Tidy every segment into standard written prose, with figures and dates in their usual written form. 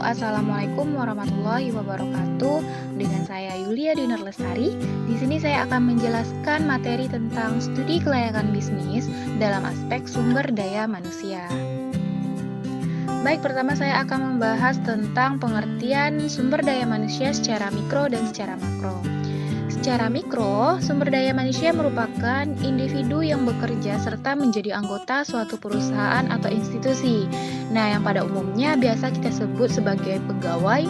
Assalamualaikum warahmatullahi wabarakatuh. Dengan saya Yulia Dinar Lestari. Di sini saya akan menjelaskan materi tentang studi kelayakan bisnis dalam aspek sumber daya manusia. Baik, pertama saya akan membahas tentang pengertian sumber daya manusia secara mikro dan secara makro. Secara mikro, sumber daya manusia merupakan individu yang bekerja serta menjadi anggota suatu perusahaan atau institusi. Nah, yang pada umumnya biasa kita sebut sebagai pegawai,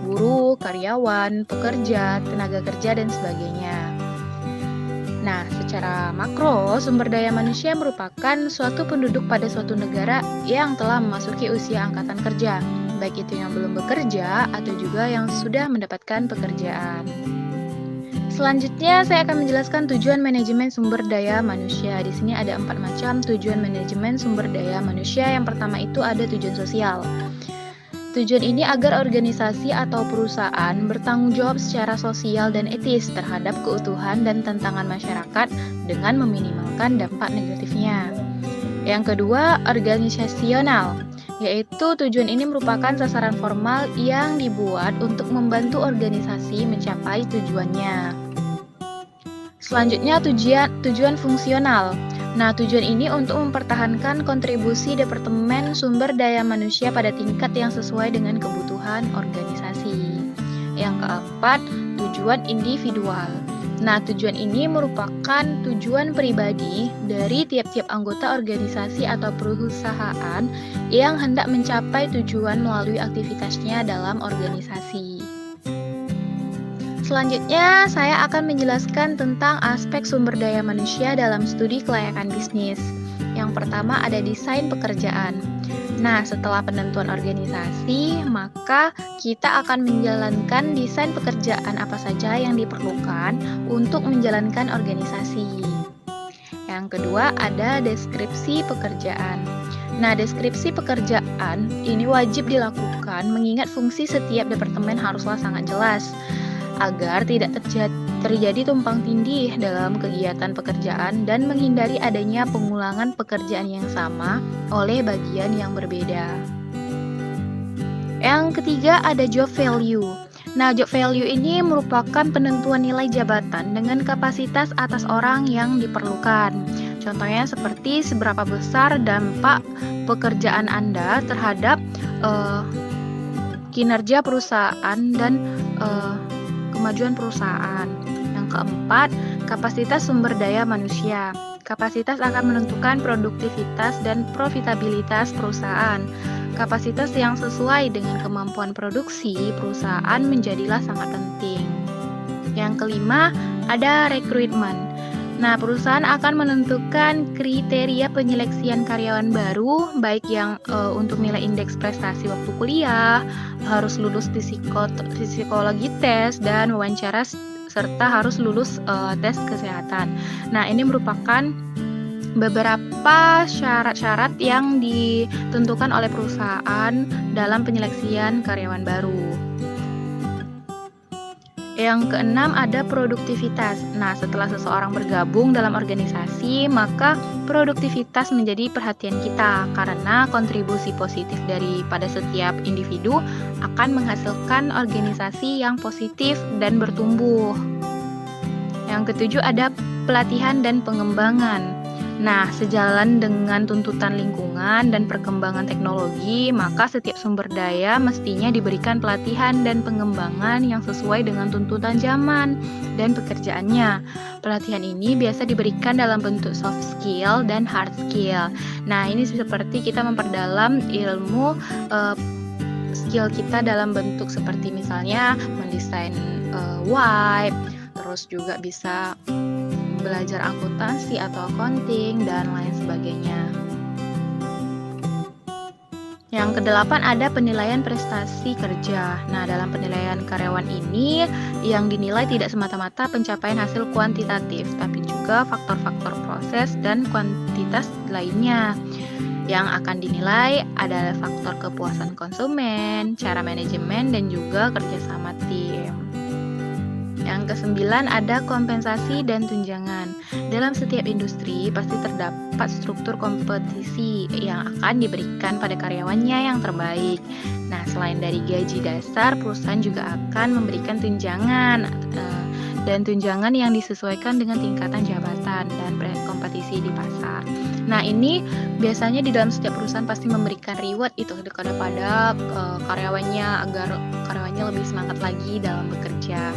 buruh, karyawan, pekerja, tenaga kerja, dan sebagainya. Nah, secara makro, sumber daya manusia merupakan suatu penduduk pada suatu negara yang telah memasuki usia angkatan kerja, baik itu yang belum bekerja atau juga yang sudah mendapatkan pekerjaan. Selanjutnya, saya akan menjelaskan tujuan manajemen sumber daya manusia. Di sini ada 4 macam tujuan manajemen sumber daya manusia. Yang pertama itu ada tujuan sosial. Tujuan ini agar organisasi atau perusahaan bertanggung jawab secara sosial dan etis terhadap keutuhan dan tantangan masyarakat dengan meminimalkan dampak negatifnya. Yang kedua, organisasional, yaitu tujuan ini merupakan sasaran formal yang dibuat untuk membantu organisasi mencapai tujuannya. Selanjutnya, tujuan fungsional. Nah, tujuan ini untuk mempertahankan kontribusi Departemen Sumber Daya Manusia pada tingkat yang sesuai dengan kebutuhan organisasi. Yang keempat, tujuan individual. Nah, tujuan ini merupakan tujuan pribadi dari tiap-tiap anggota organisasi atau perusahaan yang hendak mencapai tujuan melalui aktivitasnya dalam organisasi. Selanjutnya, saya akan menjelaskan tentang aspek sumber daya manusia dalam studi kelayakan bisnis. Yang pertama ada desain pekerjaan. Nah, setelah penentuan organisasi, maka kita akan menjalankan desain pekerjaan apa saja yang diperlukan untuk menjalankan organisasi. Yang kedua ada deskripsi pekerjaan. Nah, deskripsi pekerjaan ini wajib dilakukan mengingat fungsi setiap departemen haruslah sangat jelas agar tidak terjadi tumpang tindih dalam kegiatan pekerjaan dan menghindari adanya pengulangan pekerjaan yang sama oleh bagian yang berbeda. Yang ketiga ada job value. Nah, job value ini merupakan penentuan nilai jabatan dengan kapasitas atas orang yang diperlukan. Contohnya seperti seberapa besar dampak pekerjaan Anda terhadap kinerja perusahaan dan kemajuan perusahaan. Yang keempat, kapasitas sumber daya manusia. Kapasitas akan menentukan produktivitas dan profitabilitas perusahaan. Kapasitas yang sesuai dengan kemampuan produksi perusahaan menjadilah sangat penting. Yang kelima, ada rekrutmen. Nah, perusahaan akan menentukan kriteria penyeleksian karyawan baru, baik yang untuk nilai indeks prestasi waktu kuliah, harus lulus psikologi tes dan wawancara, serta harus lulus tes kesehatan. Nah, ini merupakan beberapa syarat-syarat yang ditentukan oleh perusahaan dalam penyeleksian karyawan baru. Yang keenam ada produktivitas. Nah, setelah seseorang bergabung dalam organisasi, maka produktivitas menjadi perhatian kita karena kontribusi positif daripada setiap individu akan menghasilkan organisasi yang positif dan bertumbuh. Yang ketujuh ada pelatihan dan pengembangan. Nah, sejalan dengan tuntutan lingkungan dan perkembangan teknologi, maka setiap sumber daya mestinya diberikan pelatihan dan pengembangan yang sesuai dengan tuntutan zaman dan pekerjaannya. Pelatihan ini biasa diberikan dalam bentuk soft skill dan hard skill. Nah, ini seperti kita memperdalam ilmu skill kita dalam bentuk seperti misalnya mendesain web, terus juga bisa belajar akuntansi atau accounting dan lain sebagainya. Yang kedelapan ada penilaian prestasi kerja. Nah, dalam penilaian karyawan ini yang dinilai tidak semata-mata pencapaian hasil kuantitatif, tapi juga faktor-faktor proses dan kuantitas lainnya. Yang akan dinilai adalah faktor kepuasan konsumen, cara manajemen, dan juga kerjasama tim. Yang kesembilan ada kompensasi dan tunjangan. Dalam setiap industri pasti terdapat struktur kompetisi yang akan diberikan pada karyawannya yang terbaik. Nah, selain dari gaji dasar, perusahaan juga akan memberikan tunjangan dan tunjangan yang disesuaikan dengan tingkatan jabatan dan kompetisi di pasar. Nah, ini biasanya di dalam setiap perusahaan pasti memberikan reward itu kepada karyawannya agar karyawannya lebih semangat lagi dalam bekerja.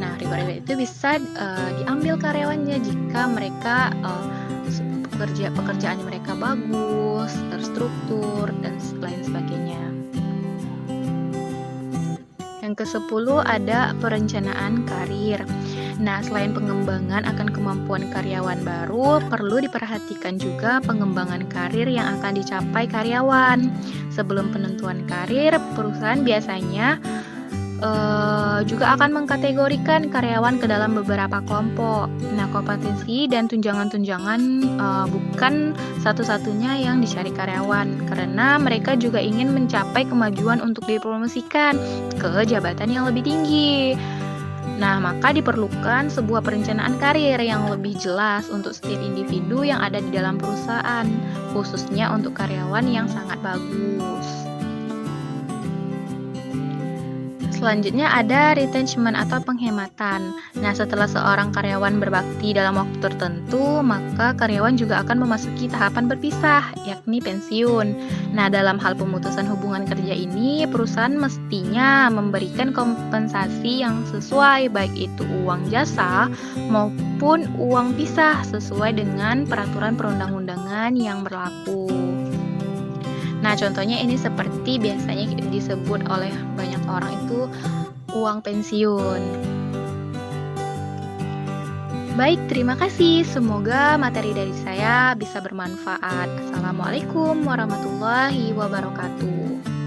Nah, reward itu bisa diambil karyawannya jika mereka pekerjaan mereka bagus, terstruktur, dan lain sebagainya. Yang ke-10 ada perencanaan karir. Nah, selain pengembangan akan kemampuan karyawan baru, perlu diperhatikan juga pengembangan karir yang akan dicapai karyawan. Sebelum penentuan karir, perusahaan biasanya juga akan mengkategorikan karyawan ke dalam beberapa kelompok. Nah, kompetensi dan tunjangan-tunjangan bukan satu-satunya yang dicari karyawan, karena mereka juga ingin mencapai kemajuan untuk dipromosikan ke jabatan yang lebih tinggi. Nah, maka diperlukan sebuah perencanaan karir yang lebih jelas untuk setiap individu yang ada di dalam perusahaan, khususnya untuk karyawan yang sangat bagus. Selanjutnya ada retention atau penghematan. Nah, setelah seorang karyawan berbakti dalam waktu tertentu, maka karyawan juga akan memasuki tahapan berpisah, yakni pensiun. Nah, dalam hal pemutusan hubungan kerja ini, perusahaan mestinya memberikan kompensasi yang sesuai, baik itu uang jasa maupun uang pisah sesuai dengan peraturan perundang-undangan yang berlaku. Nah, contohnya ini seperti biasanya disebut oleh banyak orang itu uang pensiun. Baik, terima kasih. Semoga materi dari saya bisa bermanfaat. Assalamualaikum warahmatullahi wabarakatuh.